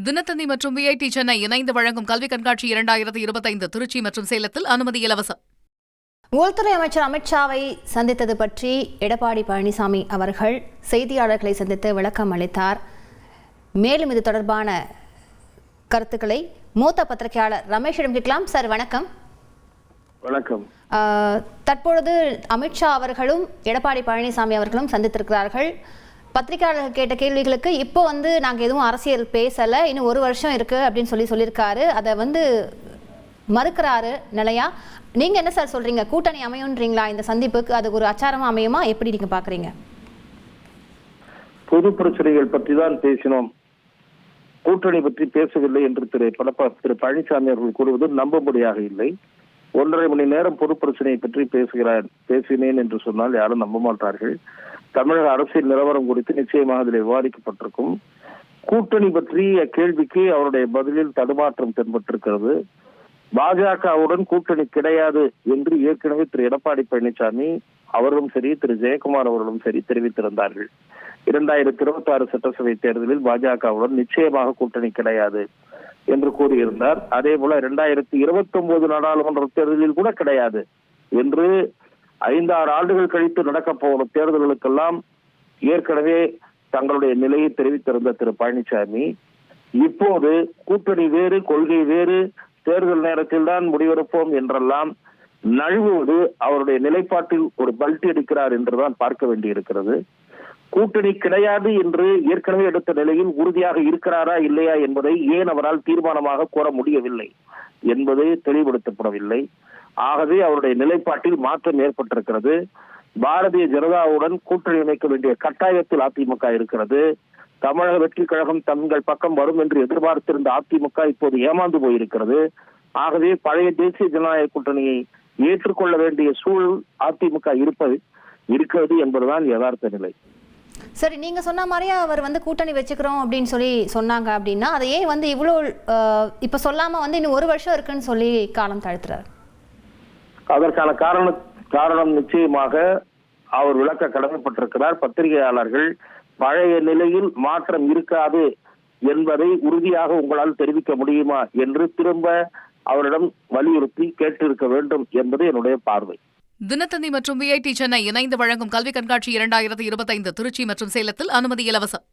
தினத்தந்தி மற்றும் விஐடி சென்னை இணைந்து வழங்கும் கல்வி கண்காட்சி 2025 திருச்சி மற்றும் சேலத்தில் அனுமதி இலவசம். உள்துறை அமைச்சர் அமித்ஷாவை சந்தித்தது பற்றி எடப்பாடி பழனிசாமி அவர்கள் செய்தியாளர்களை சந்தித்து விளக்கம் அளித்தார். மேலும் இது தொடர்பான கருத்துக்களை மூத்த பத்திரிகையாளர் ரமேஷிடம் கேட்கலாம். சார் வணக்கம். வணக்கம். தற்பொழுது அமித்ஷா அவர்களும் எடப்பாடி பழனிசாமி அவர்களும் சந்தித்திருக்கிறார்கள். பத்திரிகையாளர்கள் கேட்ட கேள்விகளுக்கு இப்போ நாங்கள் எதுவும் அரசியல் பேசலை, இன்னும் 1 வருஷம் இருக்குது அப்படின்னு சொல்லியிருக்காரு. அதை மறுக்கிறாரு நிலையா. நீங்கள் என்ன சார் சொல்கிறீங்க? கூட்டணி அமையுன்றீங்களா இந்த சந்திப்புக்கு? அது ஒரு அச்சாரமாக அமையுமா? எப்படி நீங்கள் பார்க்குறீங்க? பொது பிரச்சனைகள் பற்றி தான் பேசினோம், கூட்டணி பற்றி பேசவில்லை என்று திரு பழனிசாமி அவர்கள் கூறுவது நம்பும்படியாக இல்லை. 1.5 மணி நேரம் பொது பிரச்சனையை பற்றி பேசினேன் என்று சொன்னால் யாரும் நம்ப மாட்டார்கள். தமிழக அரசியல் நிலவரம் குறித்து நிச்சயமாக அதில் விவாதிக்கப்பட்டிருக்கும். கூட்டணி பற்றிய கேள்விக்கு அவருடைய பதிலில் தடுமாற்றம் தென்பட்டிருக்கிறது. பாஜகவுடன் கூட்டணி கிடையாது என்று ஏற்கனவே திரு எடப்பாடி பழனிசாமி அவர்களும் சரி, திரு ஜெயக்குமார் அவர்களும் சரி தெரிவித்திருந்தார்கள். 2026 சட்டசபை தேர்தலில் பாஜகவுடன் நிச்சயமாக கூட்டணி கிடையாது என்று கூறியிருந்தார். அதே போல 2029 நாடாளுமன்ற தேர்தலில் கூட கிடையாது என்று 5-6 ஆண்டுகள் கழித்து நடக்க போகிற தேர்தல்களுக்கெல்லாம் ஏற்கனவே தங்களுடைய நிலையை தெரிவித்திருந்த திரு பழனிசாமி இப்போது கூட்டணி வேறு, கொள்கை வேறு, தேர்தல் நேரத்தில் தான் முடிவெடுப்போம் என்றெல்லாம் நழுவுவது அவருடைய நிலைப்பாட்டில் ஒரு பல்டி அடிக்கிறார் என்றுதான் பார்க்க வேண்டியிருக்கிறது. கூட்டணி கிடையாது என்று ஏற்கனவே எடுத்த நிலையில் உறுதியாக இருக்கிறாரா இல்லையா என்பதை ஏன் அவரால் தீர்மானமாக கூற முடியவில்லை என்பது தெளிவுபடுத்தப்படவில்லை. ஆகவே அவருடைய நிலைப்பாட்டில் மாற்றம் ஏற்பட்டிருக்கிறது. பாரதிய ஜனதாவுடன் கூட்டணி அமைக்க வேண்டிய கட்டாயத்தில் அதிமுக இருக்கிறது. தமிழக வெற்றி கழகம் தங்கள் பக்கம் வரும் என்று எதிர்பார்த்திருந்த அதிமுக இப்போது ஏமாந்து போயிருக்கிறது. ஆகவே பழைய தேசிய ஜனநாயக கூட்டணியை ஏற்றுக்கொள்ள வேண்டிய சூழல் அதிமுக இருக்கிறது என்பதுதான் யதார்த்த நிலை. சரி, நீங்க சொன்ன மாதிரியே அவர் கூட்டணி வச்சுக்கிறோம் அப்படின்னு சொன்னாங்க அப்படின்னா அதை ஏன் இவ்வளோ இப்ப சொல்லாம இன்னும் 1 வருஷம் இருக்குன்னு சொல்லி காலம் தாழ்த்துறாரு? அதற்கான காரணம் நிச்சயமாக அவர் விளக்க கடமைப்பட்டிருக்கிறார். பத்திரிகையாளர்கள் பழைய நிலையில் மாற்றம் இருக்காது என்பதை உறுதியாக உங்களால் தெரிவிக்க முடியுமா என்று திரும்ப அவரிடம் வலியுறுத்தி கேட்டிருக்க வேண்டும் என்பது என்னுடைய பார்வை. தினத்தந்தி மற்றும் விஐடி சென்னை இணைந்து வழங்கும் கல்வி கண்காட்சி 2025 திருச்சி மற்றும் சேலத்தில் அனுமதி இலவசம்.